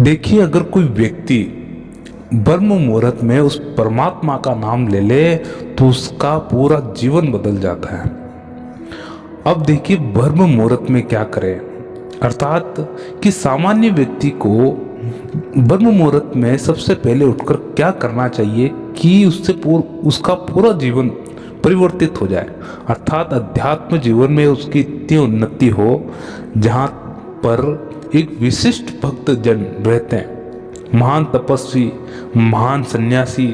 देखिए, अगर कोई व्यक्ति ब्रह्म मुहूर्त में उस परमात्मा का नाम ले ले तो उसका पूरा जीवन बदल जाता है। अब देखिए, ब्रह्म मुहूर्त में क्या करें, अर्थात कि सामान्य व्यक्ति को ब्रह्म मुहूर्त में सबसे पहले उठकर क्या करना चाहिए कि उससे उसका पूरा जीवन परिवर्तित हो जाए, अर्थात अध्यात्म जीवन में उसकी इतनी उन्नति हो जहाँ पर एक विशिष्ट भक्त जन रहते हैं, महान तपस्वी, महान सन्यासी,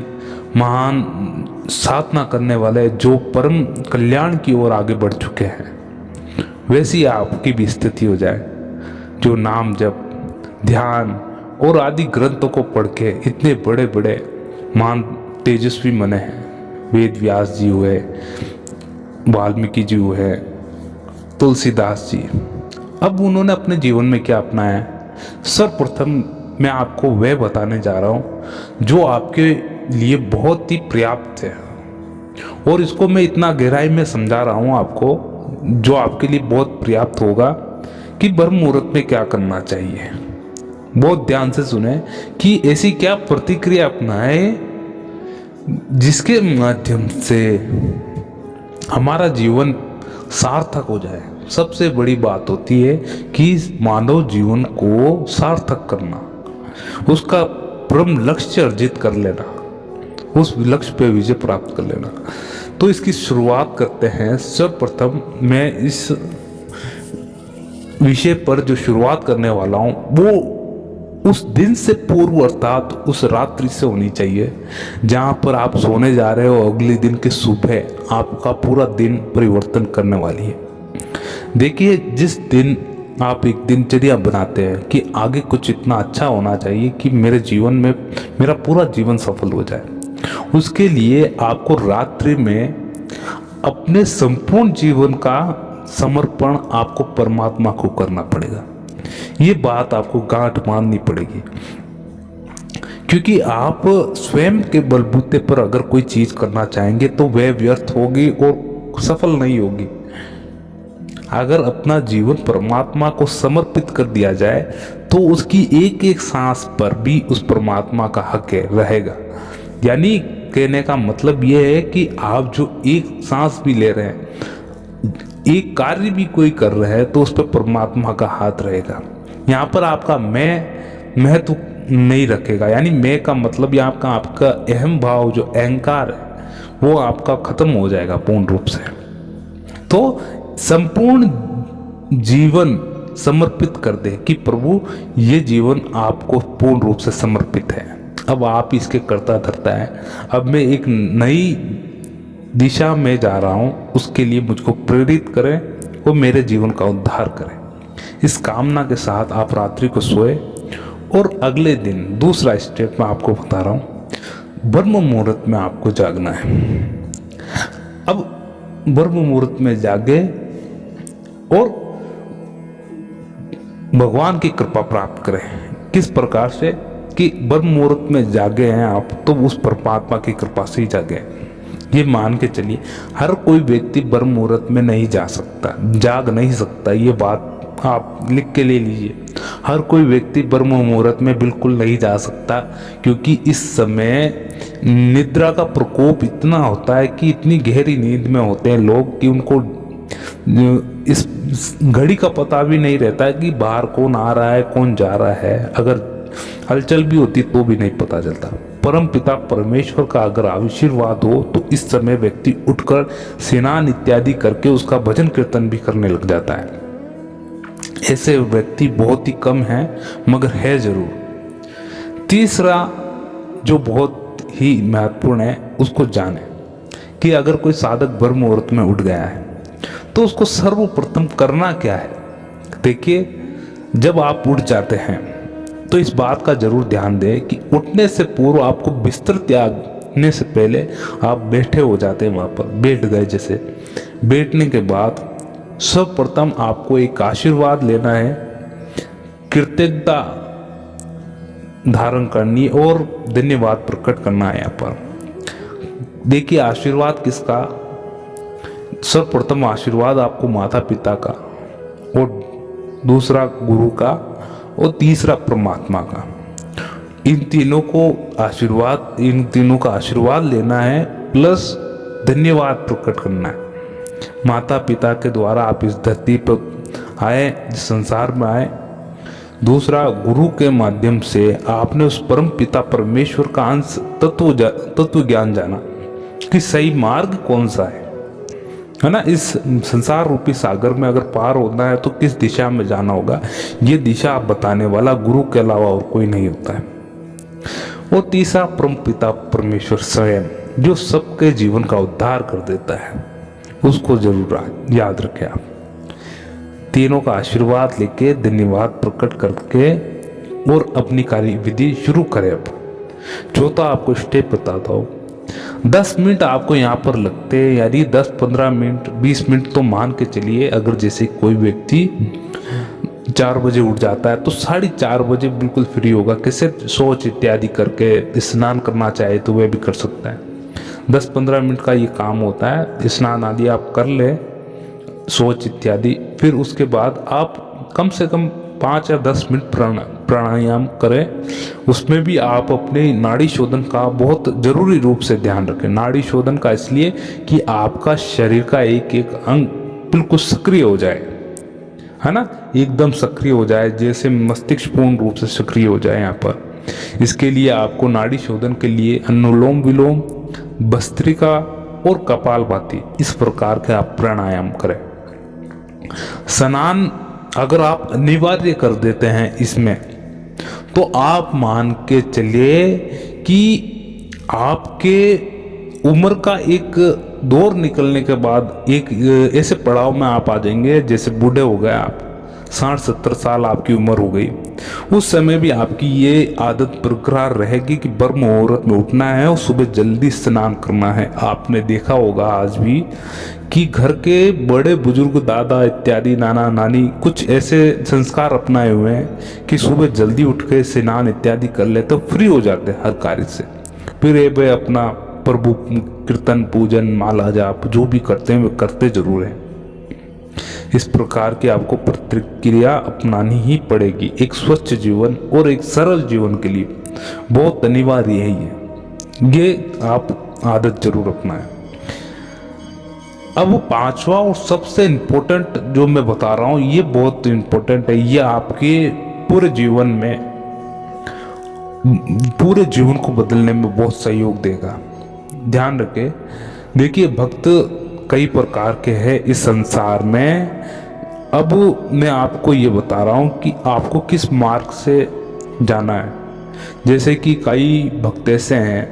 महान साधना करने वाले जो परम कल्याण की ओर आगे बढ़ चुके हैं, वैसी आपकी भी स्थिति हो जाए, जो नाम जप, ध्यान और आदि ग्रंथों को पढ़ के इतने बड़े बड़े महान तेजस्वी बने हैं। वेद व्यास जी हुए, वाल्मीकि जी हुए, तुलसीदास जी। अब उन्होंने अपने जीवन में क्या अपनाया है, सर्वप्रथम मैं आपको वह बताने जा रहा हूँ जो आपके लिए बहुत ही पर्याप्त है, और इसको मैं इतना गहराई में समझा रहा हूँ आपको जो आपके लिए बहुत पर्याप्त होगा कि ब्रह्म मुहूर्त में क्या करना चाहिए। बहुत ध्यान से सुने कि ऐसी क्या प्रतिक्रिया अपनाए जिसके माध्यम से हमारा जीवन सार्थक हो जाए। सबसे बड़ी बात होती है कि मानव जीवन को सार्थक करना, उसका परम लक्ष्य अर्जित कर लेना, उस लक्ष्य पे विजय प्राप्त कर लेना। तो इसकी शुरुआत करते हैं। सर्वप्रथम मैं इस विषय पर जो शुरुआत करने वाला हूँ वो उस दिन से पूर्व अर्थात उस रात्रि से होनी चाहिए जहाँ पर आप सोने जा रहे हो। अगले दिन के सुबह आपका पूरा दिन परिवर्तन करने वाली है। देखिए, जिस दिन आप एक दिनचर्या बनाते हैं कि आगे कुछ इतना अच्छा होना चाहिए कि मेरे जीवन में मेरा पूरा जीवन सफल हो जाए, उसके लिए आपको रात्रि में अपने संपूर्ण जीवन का समर्पण आपको परमात्मा को करना पड़ेगा। ये बात आपको गांठ बांधनी पड़ेगी, क्योंकि आप स्वयं के बलबूते पर अगर कोई चीज करना चाहेंगे तो वह व्यर्थ होगी और सफल नहीं होगी। अगर अपना जीवन परमात्मा को समर्पित कर दिया जाए तो उसकी एक एक सांस पर भी उस परमात्मा का हक रहेगा। यानी कहने का मतलब यह है कि आप जो एक सांस भी ले रहे हैं, एक कार्य भी कोई कर रहे हैं, तो उस पर परमात्मा का हाथ रहेगा। यहाँ पर आपका मैं महत्व नहीं रखेगा। यानी मैं का मतलब यहाँ का आपका अहम भाव, जो अहंकार है, वो आपका खत्म हो जाएगा पूर्ण रूप से। तो संपूर्ण जीवन समर्पित कर दे कि प्रभु ये जीवन आपको पूर्ण रूप से समर्पित है। अब आप इसके करता धरता है। अब मैं एक नई दिशा में जा रहा हूँ, उसके लिए मुझको प्रेरित करें और मेरे जीवन का उद्धार करें। इस कामना के साथ आप रात्रि को सोए और अगले दिन दूसरा स्टेप मैं आपको बता रहा हूँ, ब्रह्म मुहूर्त में आपको जागना है। अब ब्रह्म मुहूर्त में जागे और भगवान की कृपा प्राप्त करें। किस प्रकार से कि ब्रह्म मुहूर्त में जागे हैं आप तो उस परमात्मा की कृपा से ही जागे। ये मान के चलिए, हर कोई व्यक्ति ब्रह्म मुहूर्त में नहीं जा सकता, जाग नहीं सकता। ये बात आप लिख के ले लीजिए। हर कोई व्यक्ति ब्रह्म मुहूर्त में बिल्कुल नहीं जा सकता, क्योंकि इस समय निद्रा का प्रकोप इतना होता है कि इतनी गहरी नींद में होते हैं लोग कि उनको इस घड़ी का पता भी नहीं रहता है कि बाहर कौन आ रहा है, कौन जा रहा है। अगर हलचल भी होती तो भी नहीं पता चलता। परम पिता परमेश्वर का अगर आशीर्वाद हो तो इस समय व्यक्ति उठकर स्नान इत्यादि करके उसका भजन कीर्तन भी करने लग जाता है। ऐसे व्यक्ति बहुत ही कम हैं, मगर है जरूर। तीसरा जो बहुत ही महत्वपूर्ण है, उसको जाने कि अगर कोई साधक ब्रह्म मुहूर्त में उठ गया है तो उसको सर्वप्रथम करना क्या है। देखिए, जब आप उठ जाते हैं तो इस बात का जरूर ध्यान दें कि उठने से पूर्व आपको बिस्तर त्यागने से पहले आप बैठे हो जाते हैं। वहाँ पर बैठ गए, जैसे बैठने के बाद सर्वप्रथम आपको एक आशीर्वाद लेना है, कृतज्ञता धारण करनी और धन्यवाद प्रकट करना है। यहाँ पर देखिए, आशीर्वाद किसका, सर्वप्रथम आशीर्वाद आपको माता पिता का, और दूसरा गुरु का, और तीसरा परमात्मा का। इन तीनों का आशीर्वाद लेना है, प्लस धन्यवाद प्रकट करना है। माता पिता के द्वारा आप इस धरती पर आए, इस संसार में आए। दूसरा, गुरु के माध्यम से आपने उस परम पिता परमेश्वर का अंश तत्व ज्ञान जाना कि सही मार्ग कौन सा है ना। इस संसार रूपी सागर में अगर पार होना है तो किस दिशा में जाना होगा, ये दिशा आप बताने वाला गुरु के अलावा और कोई नहीं होता है। और तीसरा, परम पिता परमेश्वर स्वयं, जो सबके जीवन का उद्धार कर देता है, उसको जरूर याद रखें आप। तीनों का आशीर्वाद लेके धन्यवाद प्रकट करके और अपनी कार्यविधि शुरू करें। अब चौथा आपको स्टेप बताता हूँ। 10 मिनट आपको यहाँ पर लगते हैं, यानी 10-15 मिनट 20 मिनट तो मान के चलिए। अगर जैसे कोई व्यक्ति 4 बजे उठ जाता है तो 4:30 बजे बिल्कुल फ्री होगा, कैसे शौच इत्यादि करके स्नान करना चाहे तो वह भी कर सकता है। 10-15 मिनट का ये काम होता है। स्नान आदि आप कर ले, शौच इत्यादि, फिर उसके बाद आप कम से कम 5 या 10 मिनट प्राणायाम करें। उसमें भी आप अपने नाड़ी शोधन का बहुत जरूरी रूप से ध्यान रखें। नाड़ी शोधन का इसलिए कि आपका शरीर का एक एक अंग बिल्कुल सक्रिय हो जाए, है ना, एकदम सक्रिय हो जाए, जैसे मस्तिष्क पूर्ण रूप से सक्रिय हो जाए यहाँ पर। इसके लिए आपको नाड़ी शोधन के लिए अनुलोम विलोम, भस्त्रिका और कपालभाति, इस प्रकार के आप प्राणायाम करें। स्नान अगर आप अनिवार्य कर देते हैं इसमें, तो आप मान के चलिए कि आपके उम्र का एक दौर निकलने के बाद एक ऐसे पड़ाव में आप आ जाएंगे, जैसे बूढ़े हो गए आप, 60-70 साल आपकी उम्र हो गई। उस समय भी आपकी ये आदत बरकरार रहेगी कि ब्रह्म मुहूर्त में उठना है और सुबह जल्दी स्नान करना है। आपने देखा होगा आज भी कि घर के बड़े बुजुर्ग, दादा इत्यादि, नाना नानी, कुछ ऐसे संस्कार अपनाए हुए हैं कि सुबह जल्दी उठ के स्नान इत्यादि कर लेते, तो फ्री हो जाते हर कार्य से। फिर ये वे अपना प्रभु कीर्तन, पूजन, माला जाप जो भी करते हैं वे करते जरूर हैं। इस प्रकार की आपको प्रतिक्रिया अपनानी ही पड़ेगी। एक स्वच्छ जीवन और एक सरल जीवन के लिए बहुत अनिवार्य है ये आप आदत जरूर अपनाएं। अब 5वां और सबसे इम्पोर्टेंट जो मैं बता रहा हूं, ये बहुत इम्पोर्टेंट है। ये आपके पूरे जीवन को बदलने में बहुत सहयोग देगा। ध्यान रखें। देखिए, भक्त कई प्रकार के हैं इस संसार में। अब मैं आपको ये बता रहा हूँ कि आपको किस मार्ग से जाना है। जैसे कि कई भक्त ऐसे हैं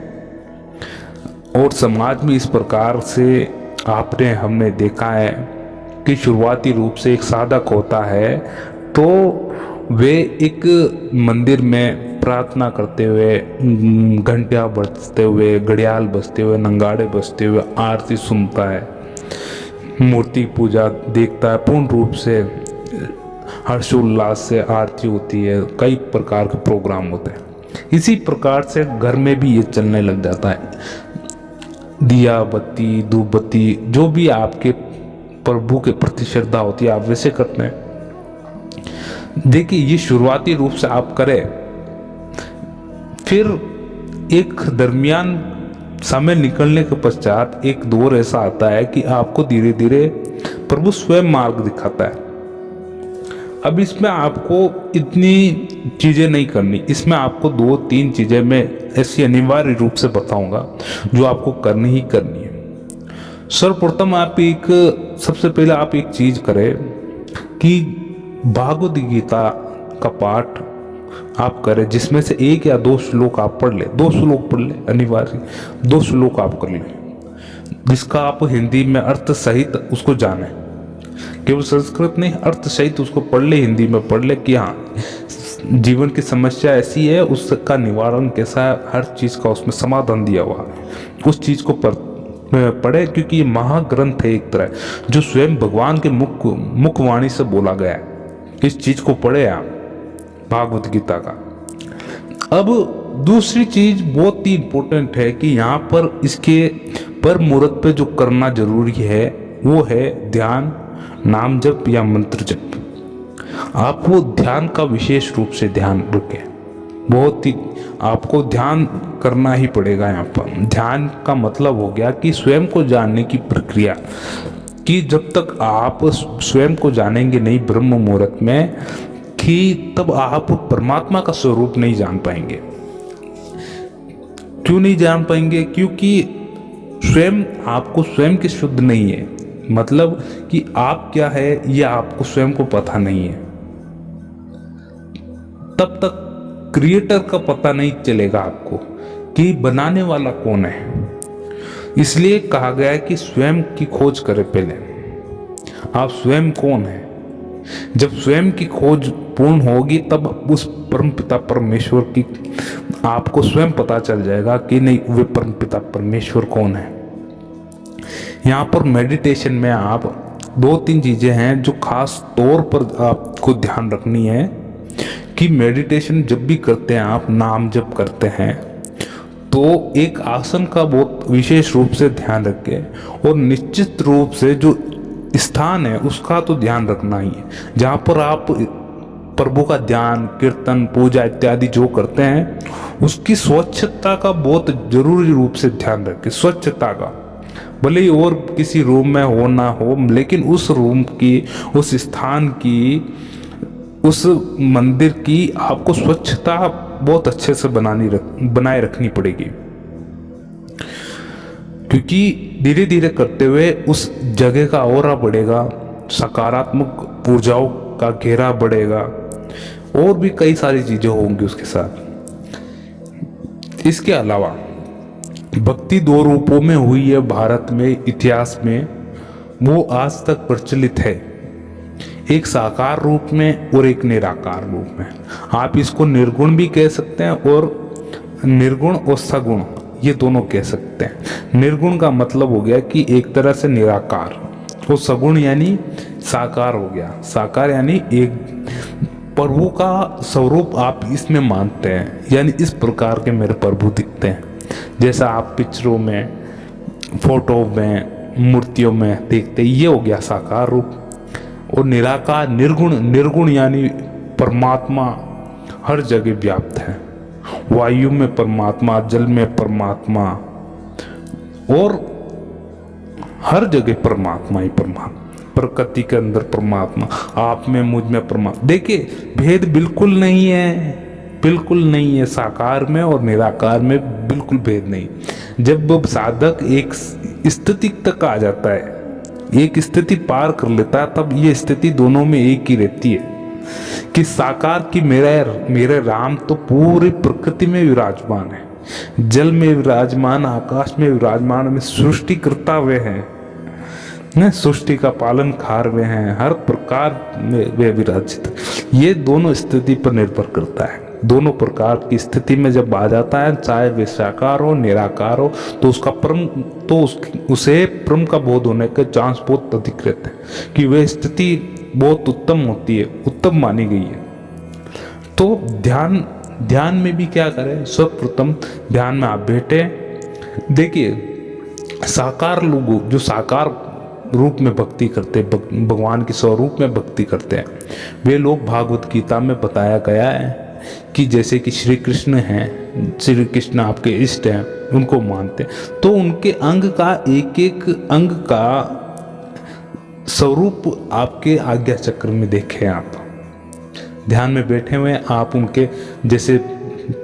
और समाज में इस प्रकार से हमने देखा है कि शुरुआती रूप से एक साधक होता है तो वे एक मंदिर में प्रार्थना करते हुए, घंटियाँ बजते हुए, घड़ियाल बजते हुए, नंगाड़े बजते हुए आरती सुनता है, मूर्ति पूजा देखता है, पूर्ण रूप से हर्षोल्लास से आरती होती है, कई प्रकार के प्रोग्राम होते हैं। इसी प्रकार से घर में भी ये चलने लग जाता है। दिया बत्ती, धूप बत्ती, जो भी आपके प्रभु के प्रति श्रद्धा होती है आप वैसे करते हैं। देखिए, ये शुरुआती रूप से आप करें, फिर एक दरमियान समय निकलने के पश्चात एक दौर ऐसा आता है कि आपको धीरे धीरे प्रभु स्वयं मार्ग दिखाता है। अब इसमें आपको इतनी चीज़ें नहीं करनी, इसमें आपको 2-3 चीज़ें मैं ऐसी अनिवार्य रूप से बताऊंगा जो आपको करनी ही करनी है। सर्वप्रथम सबसे पहले आप एक चीज़ करें कि भागवत गीता का पाठ आप करें, जिसमें से 1 या 2 श्लोक आप पढ़ ले। 2 श्लोक पढ़ ले, अनिवार्य 2 श्लोक आप कर लें, जिसका आप हिंदी में अर्थ सहित उसको जाने। केवल संस्कृत नहीं, अर्थ सहित उसको पढ़ ले, हिंदी में पढ़ ले कि हाँ जीवन की समस्या ऐसी है, उसका निवारण कैसा है, हर चीज़ का उसमें समाधान दिया हुआ है। उस चीज़ को पढ़े, क्योंकि ये महाग्रंथ है एक तरह, जो स्वयं भगवान के मुखवाणी से बोला गया है। इस चीज़ को पढ़े आप, भागवत गीता का। अब दूसरी चीज बहुत ही इंपॉर्टेंट है कि यहाँ पर इसके पर मुहूर्त पे जो करना जरूरी है वो है ध्यान, नाम जप या मंत्र जप। आप वो ध्यान का विशेष रूप से ध्यान रखें। बहुत ही आपको ध्यान करना ही पड़ेगा। यहाँ पर ध्यान का मतलब हो गया कि स्वयं को जानने की प्रक्रिया, कि जब तक आप स्वयं को जानेंगे नहीं ब्रह्म मुहूर्त में, कि तब आप परमात्मा का स्वरूप नहीं जान पाएंगे। क्यों नहीं जान पाएंगे? क्योंकि स्वयं आपको स्वयं की शुद्ध नहीं है, मतलब कि आप क्या है ये आपको स्वयं को पता नहीं है। तब तक क्रिएटर का पता नहीं चलेगा आपको कि बनाने वाला कौन है। इसलिए कहा गया है कि स्वयं की खोज करें पहले, आप स्वयं कौन है। जब स्वयं की खोज पूर्ण होगी तब उस परम पिता परमेश्वर की आपको स्वयं पता चल जाएगा कि नहीं वे परम पिता परमेश्वर कौन है। यहाँ पर मेडिटेशन में आप 2-3 चीजें हैं जो खास तौर पर आपको ध्यान रखनी है कि मेडिटेशन जब भी करते हैं, आप नाम जप करते हैं, तो एक आसन का बहुत विशेष रूप से ध्यान रखें और निश्चित रूप से जो स्थान है उसका तो ध्यान रखना ही है। जहाँ पर आप प्रभु का ध्यान, कीर्तन, पूजा इत्यादि जो करते हैं उसकी स्वच्छता का बहुत जरूरी रूप से ध्यान रखें। स्वच्छता का भले ही और किसी रूम में हो ना हो, लेकिन उस रूम की, उस स्थान की, उस मंदिर की आपको स्वच्छता बहुत अच्छे से बनाए रखनी पड़ेगी। क्योंकि धीरे धीरे करते हुए उस जगह का ऑरा बढ़ेगा, सकारात्मक ऊर्जाओं का घेरा बढ़ेगा और भी कई सारी चीजें होंगी उसके साथ। इसके अलावा भक्ति 2 रूपों में हुई है भारत में, इतिहास में, वो आज तक प्रचलित है। एक साकार रूप में और एक निराकार रूप में। आप इसको निर्गुण भी कह सकते हैं और निर्गुण और सगुण ये दोनों कह सकते हैं। निर्गुण का मतलब हो गया कि एक तरह से निराकार, और सगुण यानी साकार हो गया। साकार यानी एक प्रभु का स्वरूप आप इसमें मानते हैं, यानी इस प्रकार के मेरे प्रभु दिखते हैं जैसा आप पिक्चरों में, फोटो में, मूर्तियों में देखते, ये हो गया साकार रूप। और निराकार, निर्गुण यानी परमात्मा हर जगह व्याप्त है। वायु में परमात्मा, जल में परमात्मा, और हर जगह परमात्मा ही परमात्मा। प्रकृति के अंदर परमात्मा, आप में, मुझ में परमात्मा। देखिए भेद बिल्कुल नहीं है, बिल्कुल नहीं है। साकार में और निराकार में बिल्कुल भेद नहीं। जब साधक एक स्थिति तक आ जाता है, एक स्थिति पार कर लेता है, तब ये स्थिति दोनों में एक ही रहती है कि साकार की मेरे राम तो पूरी प्रकृति में विराजमान है, जल में विराजमान, आकाश में विराजमान, में सृष्टि करता हुए हैं, सृष्टि का पालन खार वे हैं, हर प्रकार में वे विराजित। ये दोनों स्थिति पर निर्भर करता है। दोनों प्रकार की स्थिति में जब आ जाता है, चाहे वे साकार हो निराकार हो, तो उसका परम, तो उसे परम का बोध होने के चांस बहुत अधिक रहते हैं कि वह स्थिति बहुत उत्तम होती है, उत्तम मानी गई है। तो ध्यान में भी क्या करें, सर्वप्रथम ध्यान में आप बैठे। देखिए साकार लोग जो साकार रूप में भक्ति करते, भगवान के स्वरूप में भक्ति करते हैं, वे लोग भागवत गीता में बताया गया है कि जैसे कि श्री कृष्ण हैं, श्री कृष्ण आपके इष्ट हैं, उनको मानते हैं, तो उनके अंग का, एक एक अंग का स्वरूप आपके आज्ञा चक्र में देखें। आप ध्यान में बैठे हुए आप उनके, जैसे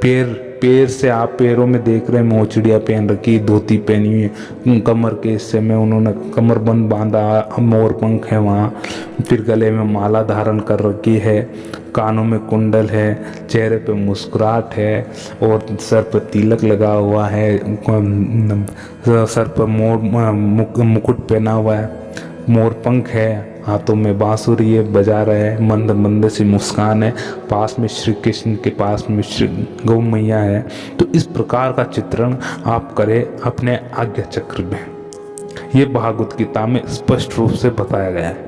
पैर से आप पैरों में देख रहे हैं मोचड़ियाँ पहन रखी, धोती पहनी हुई है, कमर के हिस्से में उन्होंने कमरबंद बांधा, मोर पंख है वहाँ, फिर गले में माला धारण कर रखी है, कानों में कुंडल है, चेहरे पे मुस्कुराहट है और सर पर तिलक लगा हुआ है, सर पर मुकुट पहना हुआ है, मोर पंख है, हाथों में बांसुरी है, बजा रहे हैं, मंद मंद सी मुस्कान है, पास में श्री कृष्ण के पास में श्री गौ मैया है। तो इस प्रकार का चित्रण आप करें अपने आज्ञा चक्र में। ये भागवत गीता में स्पष्ट रूप से बताया गया है।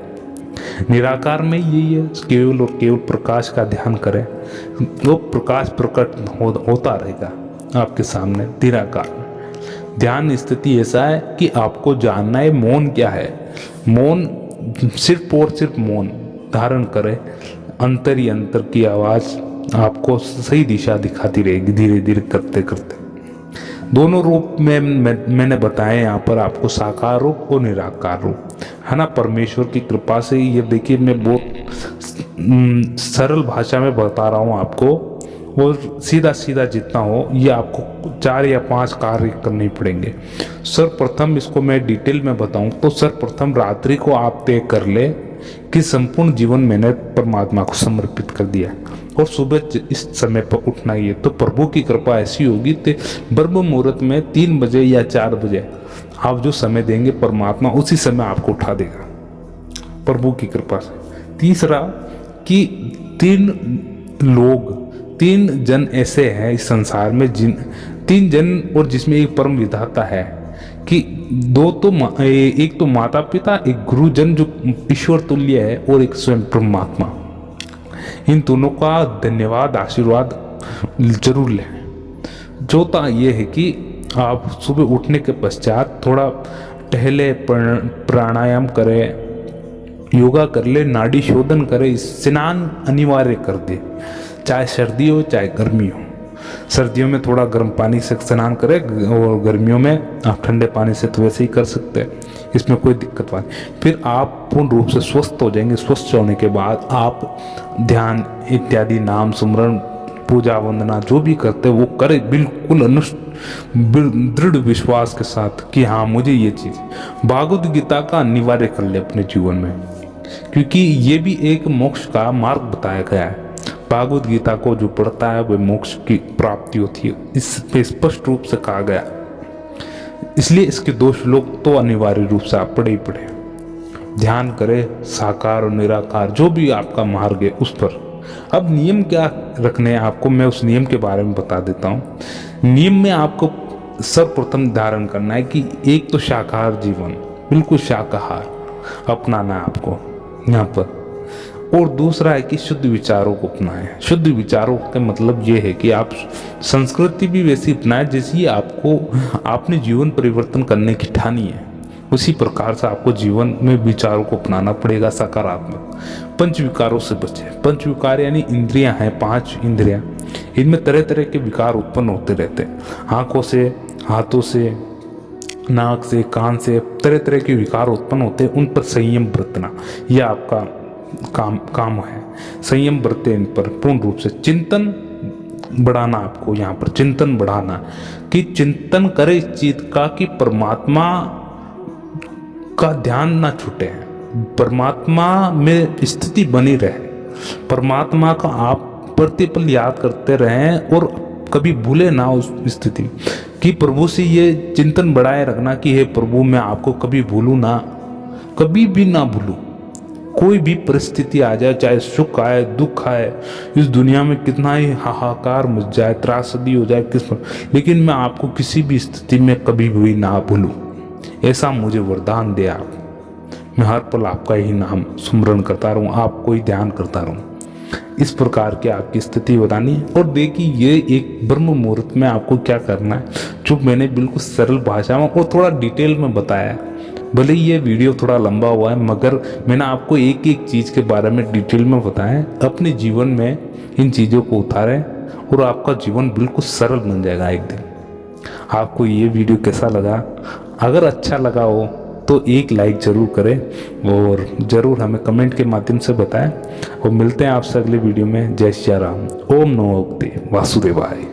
निराकार में यही है, केवल और केवल प्रकाश का ध्यान करें, वो प्रकाश प्रकट होता रहेगा आपके सामने। निराकार ध्यान स्थिति ऐसा है कि आपको जानना है मौन क्या है। मौन सिर्फ और सिर्फ मौन धारण करें, अंतर ही अंतर की आवाज़ आपको सही दिशा दिखाती रहेगी धीरे धीरे करते करते। दोनों रूप में मैंने बताया यहाँ पर आपको, साकार रूप और निराकार रूप, है ना। परमेश्वर की कृपा से ये देखिए, मैं बहुत सरल भाषा में बता रहा हूँ आपको, और सीधा सीधा जितना हो, ये आपको 4 या 5 कार्य करने पड़ेंगे। सर्वप्रथम इसको मैं डिटेल में बताऊं तो सर्वप्रथम रात्रि को आप तय कर ले कि संपूर्ण जीवन मैंने परमात्मा को समर्पित कर दिया, और सुबह इस समय पर उठना ही है। तो प्रभु की कृपा ऐसी होगी कि ब्रह्म मुहूर्त में 3 बजे या 4 बजे आप जो समय देंगे, परमात्मा उसी समय आपको उठा देगा प्रभु की कृपा से। तीसरा कि 3 जन ऐसे हैं इस संसार में, 3 जन, और जिसमें एक परम विधाता है कि एक तो माता पिता, एक गुरुजन जो ईश्वर तुल्य है, और एक स्वयं परमात्मा। इन दोनों का धन्यवाद आशीर्वाद जरूर लें। चौथा ये है कि आप सुबह उठने के पश्चात थोड़ा टहले, प्राणायाम करें, योगा कर ले, नाड़ी शोधन करें, स्नान अनिवार्य कर दे, चाहे सर्दी हो चाहे गर्मी हो। सर्दियों में थोड़ा गर्म पानी से स्नान करें, और गर्मियों में आप ठंडे पानी से तो वैसे ही कर सकते हैं, इसमें कोई दिक्कत नहीं। फिर आप पूर्ण रूप से स्वस्थ हो जाएंगे। स्वस्थ होने के बाद आप ध्यान इत्यादि, नाम सुमरण, पूजा वंदना जो भी करते वो करें, बिल्कुल दृढ़ विश्वास के साथ कि हाँ मुझे ये चीज़। भागवत गीता का अनिवार्य कर ले अपने जीवन में, क्योंकि ये भी एक मोक्ष का मार्ग बताया गया है। भागवत गीता को जो पढ़ता है वह मोक्ष की प्राप्ति होती है, इस पे स्पष्ट रूप से कहा गया। इसलिए इसके 2 श्लोक तो अनिवार्य रूप से आप पढ़े ही पढ़े। ध्यान करें, साकार और निराकार जो भी आपका मार्ग है उस पर। अब नियम क्या रखने हैं आपको, मैं उस नियम के बारे में बता देता हूँ। नियम में आपको सर्वप्रथम धारण करना है कि एक तो शाकाहार जीवन, बिल्कुल शाकाहार अपनाना है आपको यहाँ पर, और दूसरा है कि शुद्ध विचारों को अपनाएं। शुद्ध विचारों का मतलब ये है कि आप संस्कृति भी वैसी अपनाएं जैसी आपको आपने जीवन परिवर्तन करने की ठानी है, उसी प्रकार से आपको जीवन में विचारों को अपनाना पड़ेगा सकारात्मक। पंच विकारों से बचें। पंच विकार यानी इंद्रियां हैं, 5 इंद्रियां, इनमें तरह तरह के विकार उत्पन्न होते रहते हैं। आंखों से, हाथों से, नाक से, कान से तरह तरह के विकार उत्पन्न होते हैं, उन पर संयम बरतना यह आपका काम है। संयम बरते इन पर पूर्ण रूप से। चिंतन बढ़ाना, आपको यहाँ पर चिंतन बढ़ाना कि चिंतन करे इस चीज का कि परमात्मा का ध्यान ना छूटे, परमात्मा में स्थिति बनी रहे, परमात्मा का आप प्रतिपल याद करते रहें और कभी भूले ना उस स्थिति कि प्रभु से ये चिंतन बढ़ाए रखना कि हे प्रभु मैं आपको कभी भूलूं ना, कभी भी ना भूलूं। कोई भी परिस्थिति आ जाए, चाहे सुख आए दुख आए, इस दुनिया में कितना ही हाहाकार मच जाए, त्रासदी हो जाए किस पर, लेकिन मैं आपको किसी भी स्थिति में कभी भी ना भूलूं, ऐसा मुझे वरदान दे आप। मैं हर पल आपका ही नाम स्मरण करता रहूं, आपको ही ध्यान करता रहूं। इस प्रकार की आपकी स्थिति बतानी है। और देखिए ये एक ब्रह्म मुहूर्त में आपको क्या करना है, जो मैंने बिल्कुल सरल भाषा में और थोड़ा डिटेल में बताया है। भले ही ये वीडियो थोड़ा लंबा हुआ है, मगर मैंने आपको एक एक चीज़ के बारे में डिटेल में बताया। अपने जीवन में इन चीज़ों को उतारें और आपका जीवन बिल्कुल सरल बन जाएगा एक दिन। आपको ये वीडियो कैसा लगा? अगर अच्छा लगा हो तो एक लाइक ज़रूर करें और ज़रूर हमें कमेंट के माध्यम से बताएं। और मिलते हैं आपसे अगले वीडियो में। जय श्री राम। ओम नमो भगवते वासुदेवाय।